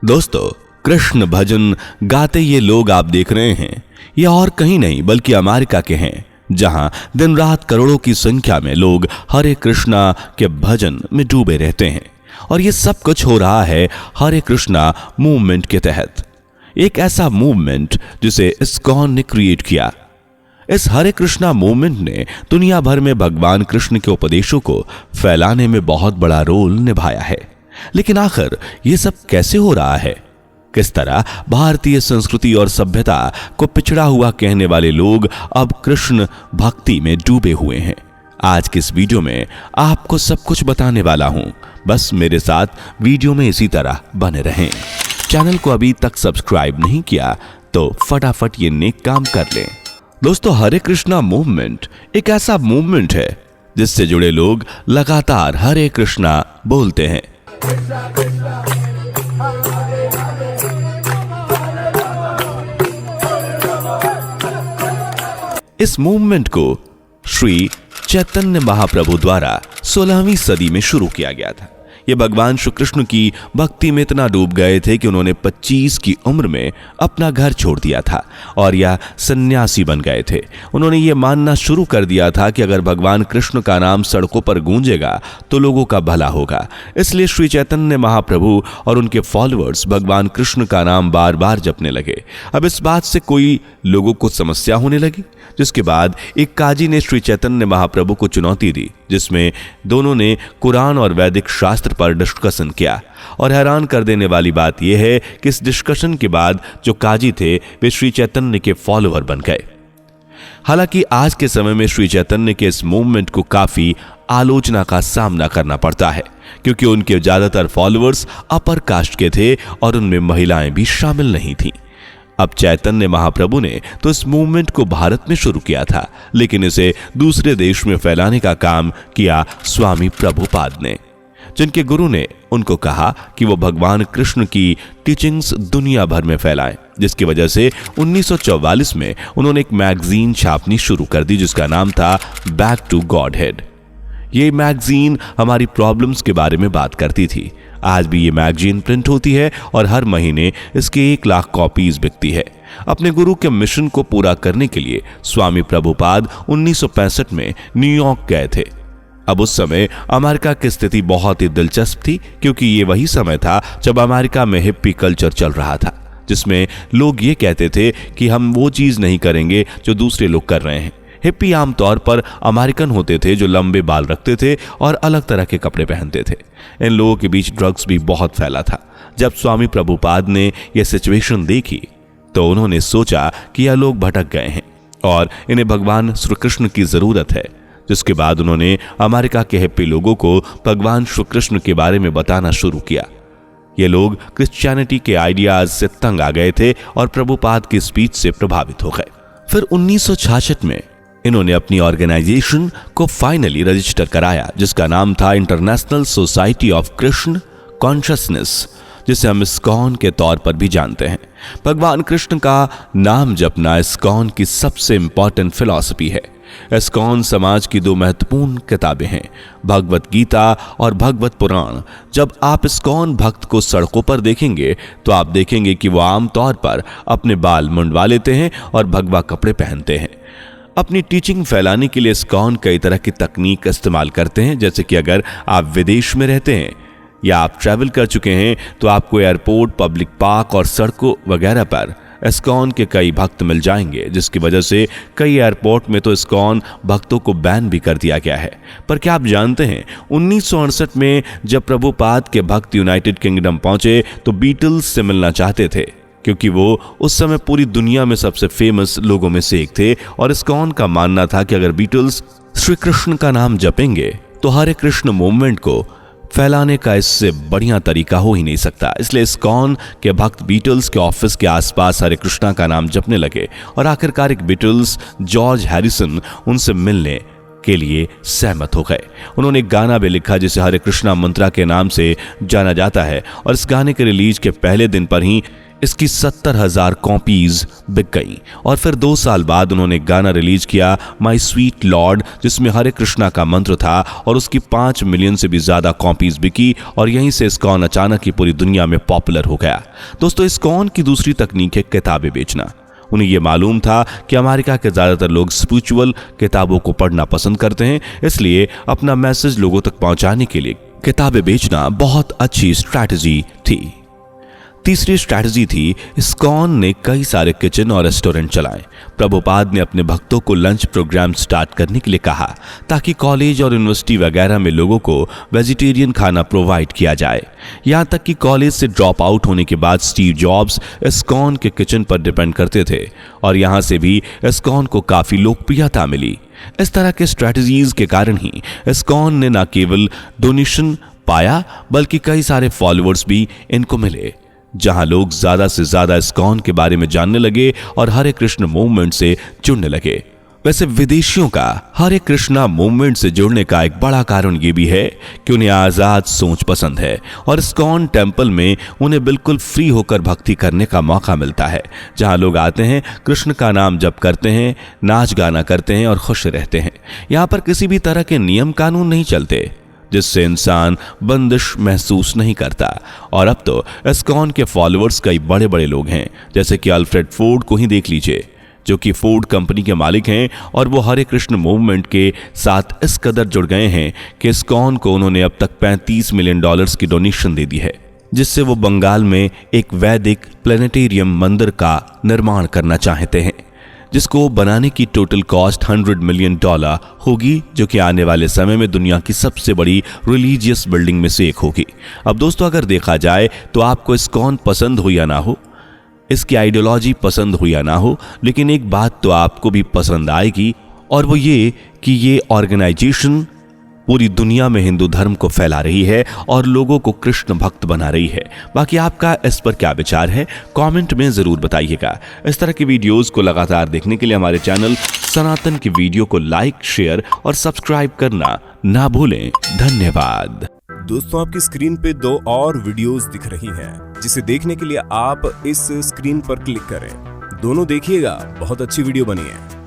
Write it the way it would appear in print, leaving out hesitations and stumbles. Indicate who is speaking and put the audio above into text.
Speaker 1: दोस्तों, कृष्ण भजन गाते ये लोग आप देख रहे हैं, ये और कहीं नहीं बल्कि अमेरिका के हैं, जहां दिन रात करोड़ों की संख्या में लोग हरे कृष्णा के भजन में डूबे रहते हैं। और ये सब कुछ हो रहा है हरे कृष्णा मूवमेंट के तहत, एक ऐसा मूवमेंट जिसे इस्कॉन ने क्रिएट किया। इस हरे कृष्णा मूवमेंट ने दुनिया भर में भगवान कृष्ण के उपदेशों को फैलाने में बहुत बड़ा रोल निभाया है। लेकिन आखिर ये सब कैसे हो रहा है? किस तरह भारतीय संस्कृति और सभ्यता को पिछड़ा हुआ कहने वाले लोग अब कृष्ण भक्ति में डूबे हुए हैं? आज के इस वीडियो में आपको सब कुछ बताने वाला हूं। बस मेरे साथ वीडियो में इसी तरह बने रहें। चैनल को अभी तक सब्सक्राइब नहीं किया तो फटाफट ये नेक काम कर लें। दोस्तों, हरे कृष्णा मूवमेंट एक ऐसा मूवमेंट है जिससे जुड़े लोग लगातार हरे कृष्णा बोलते हैं। इस मूवमेंट को श्री चैतन्य महाप्रभु द्वारा 16वीं सदी में शुरू किया गया था। ये भगवान श्री कृष्ण की भक्ति में इतना डूब गए थे कि उन्होंने 25 की उम्र में अपना घर छोड़ दिया था और यह सन्यासी बन गए थे। उन्होंने ये मानना शुरू कर दिया था कि अगर भगवान कृष्ण का नाम सड़कों पर गूंजेगा तो लोगों का भला होगा। इसलिए श्री चैतन्य महाप्रभु और उनके फॉलोअर्स भगवान कृष्ण का नाम बार बार जपने लगे। अब इस बात से कोई लोगों को समस्या होने लगी, जिसके बाद एक काजी ने श्री चैतन्य महाप्रभु को चुनौती दी, जिसमें दोनों ने कुरान और वैदिक शास्त्र पर डिस्कशन किया। और हैरान कर देने वाली बात यह है कि इस डिस्कशन के बाद जो काजी थे वे श्री चैतन्य के फॉलोअर बन गए। हालांकि आज के समय में श्री चैतन्य के इस मूवमेंट को काफी आलोचना का सामना करना पड़ता है, क्योंकि उनके ज्यादातर फॉलोअर्स अपर कास्ट के थे और उनमें महिलाएं भी शामिल नहीं थीं। अब चैतन्य महाप्रभु ने तो इस मूवमेंट को भारत में शुरू किया था, लेकिन इसे दूसरे देश में फैलाने का काम किया स्वामी प्रभुपाद ने, जिनके गुरु ने उनको कहा कि वो भगवान कृष्ण की टीचिंग्स दुनिया भर में फैलाएं, जिसकी वजह से 1944 में उन्होंने एक मैगजीन छापनी शुरू कर दी जिसका नाम था बैक टू गॉडहेड। ये मैगजीन हमारी प्रॉब्लम्स के बारे में बात करती थी। आज भी ये मैगजीन प्रिंट होती है और हर महीने इसके 1 लाख कॉपीज बिकती है। अपने गुरु के मिशन को पूरा करने के लिए स्वामी प्रभुपाद 1965 में न्यूयॉर्क गए थे। अब उस समय अमेरिका की स्थिति बहुत ही दिलचस्प थी, क्योंकि ये वही समय था जब अमेरिका में हिप्पी कल्चर चल रहा था, जिसमें लोग ये कहते थे कि हम वो चीज नहीं करेंगे जो दूसरे लोग कर रहे हैं। हिप्पी आमतौर पर अमेरिकन होते थे जो लंबे बाल रखते थे और अलग तरह के कपड़े पहनते थे। इन लोगों के बीच ड्रग्स भी बहुत फैला था। जब स्वामी प्रभुपाद ने यह सिचुएशन देखी तो उन्होंने सोचा कि यह लोग भटक गए हैं और इन्हें भगवान श्री कृष्ण की जरूरत है। जिसके बाद उन्होंने अमेरिका के हिप्पी लोगों को भगवान श्री कृष्ण के बारे में बताना शुरू किया। ये लोग क्रिश्चियनिटी के आइडियाज से तंग आ गए थे और प्रभुपाद की स्पीच से प्रभावित हो गए। फिर 1966 में इन्होंने अपनी ऑर्गेनाइजेशन को फाइनली रजिस्टर कराया, जिसका नाम था international society of Krishna consciousness, जिसे हम इस्कॉन के तौर पर भी जानते हैं। भगवान कृष्ण का नाम जपना इस्कॉन की सबसे इंपॉर्टेंट फिलॉसफी है। इस्कॉन समाज की 2 महत्वपूर्ण किताबें हैं, भगवत गीता और भगवत पुराण। जब आप इस्कॉन भक्त को सड़कों पर देखेंगे तो आप देखेंगे कि वो आमतौर पर अपने बाल मुंडवा लेते हैं और भगवा कपड़े पहनते हैं। अपनी टीचिंग फैलाने के लिए इस्कॉन कई तरह की तकनीक इस्तेमाल करते हैं, जैसे कि अगर आप विदेश में रहते हैं या आप ट्रैवल कर चुके हैं तो आपको एयरपोर्ट, पब्लिक पार्क और सड़कों वगैरह पर इस्कॉन के कई भक्त मिल जाएंगे, जिसकी वजह से कई एयरपोर्ट में तो इस्कॉन भक्तों को बैन भी कर दिया गया है। पर क्या आप जानते हैं 1968 में जब प्रभुपाद के भक्त यूनाइटेड किंगडम पहुंचे तो बीटल्स से मिलना चाहते थे, क्योंकि वो उस समय पूरी दुनिया में सबसे फेमस लोगों में से एक थे और इस्कॉन का मानना था कि अगर बीटल्स श्री कृष्ण का नाम जपेंगे तो हरे कृष्ण मूवमेंट को फैलाने का इससे बढ़िया तरीका हो ही नहीं सकता। इसलिए इस्कॉन के भक्त बीटल्स के ऑफिस के आसपास हरे कृष्णा का नाम जपने लगे और आखिरकार एक बीटल्स जॉर्ज हैरिसन उनसे मिलने के लिए सहमत हो गए। उन्होंने एक गाना भी लिखा जिसे हरे कृष्णा मंत्रा के नाम से जाना जाता है और इस गाने के रिलीज के पहले दिन पर ही इसकी 70,000 कॉपीज बिक गई और फिर 2 साल बाद उन्होंने गाना रिलीज किया माई स्वीट लॉर्ड, जिसमें हरे कृष्णा का मंत्र था और उसकी 5 मिलियन से भी ज्यादा कॉपीज बिकी और यहीं से इस्कॉन अचानक ही पूरी दुनिया में पॉपुलर हो गया। दोस्तों, इस्कॉन की दूसरी तकनीक है किताबें बेचना। उन्हें यह मालूम था कि अमेरिका के ज्यादातर लोग स्पिरिचुअल किताबों को पढ़ना पसंद करते हैं, इसलिए अपना मैसेज लोगों तक पहुंचाने के लिए किताबें बेचना बहुत अच्छी स्ट्रैटेजी थी। तीसरी स्ट्रैटेजी थी, इस्कॉन ने कई सारे किचन और रेस्टोरेंट चलाए। प्रभुपाद ने अपने भक्तों को लंच प्रोग्राम स्टार्ट करने के लिए कहा ताकि कॉलेज और यूनिवर्सिटी वगैरह में लोगों को वेजिटेरियन खाना प्रोवाइड किया जाए। यहां तक कि कॉलेज से ड्रॉप आउट होने के बाद स्टीव जॉब्स इस्कॉन के किचन पर डिपेंड करते थे और यहां से भी इस्कॉन को काफी लोकप्रियता मिली। इस तरह के स्ट्रैटेजीज के कारण ही इस्कॉन ने न केवल डोनेशन पाया बल्कि कई सारे फॉलोअर्स भी इनको मिले, जहां लोग ज्यादा से ज्यादा इस्कॉन के बारे में जानने लगे और हरे कृष्ण मूवमेंट से जुड़ने लगे। वैसे विदेशियों का हरे कृष्णा मूवमेंट से जुड़ने का एक बड़ा कारण यह भी है कि उन्हें आजाद सोच पसंद है और इस्कॉन टेम्पल में उन्हें बिल्कुल फ्री होकर भक्ति करने का मौका मिलता है, जहां लोग आते हैं, कृष्ण का नाम जप करते हैं, नाच गाना करते हैं और खुश रहते हैं। यहां पर किसी भी तरह के नियम कानून नहीं चलते जिससे इंसान बंदिश महसूस नहीं करता। और अब तो इस्कॉन के फॉलोअर्स कई बड़े बड़े लोग हैं, जैसे कि अल्फ्रेड फोर्ड को ही देख लीजिए, जो कि फोर्ड कंपनी के मालिक हैं और वो हरे कृष्ण मूवमेंट के साथ इस कदर जुड़ गए हैं कि इस्कॉन को उन्होंने अब तक $35 मिलियन की डोनेशन दे दी है, जिससे वो बंगाल में एक वैदिक प्लेनेटेरियम मंदिर का निर्माण करना चाहते हैं, जिसको बनाने की टोटल कॉस्ट $100 मिलियन होगी, जो कि आने वाले समय में दुनिया की सबसे बड़ी रिलीजियस बिल्डिंग में से एक होगी। अब दोस्तों, अगर देखा जाए तो आपको इस्कॉन पसंद हो या ना हो, इसकी आइडियोलॉजी पसंद हो या ना हो, लेकिन एक बात तो आपको भी पसंद आएगी और वो ये कि ये ऑर्गेनाइजेशन पूरी दुनिया में हिंदू धर्म को फैला रही है और लोगों को कृष्ण भक्त बना रही है। बाकी आपका इस पर क्या विचार है, कमेंट में जरूर बताइएगा। इस तरह की वीडियोस को लगातार देखने के लिए हमारे चैनल सनातन की वीडियो को लाइक, शेयर और सब्सक्राइब करना ना भूलें। धन्यवाद।
Speaker 2: दोस्तों, आपकी स्क्रीन पे 2 और वीडियोस दिख रही हैं, जिसे देखने के लिए आप इस स्क्रीन पर क्लिक करें। दोनों देखिएगा, बहुत अच्छी वीडियो बनी है।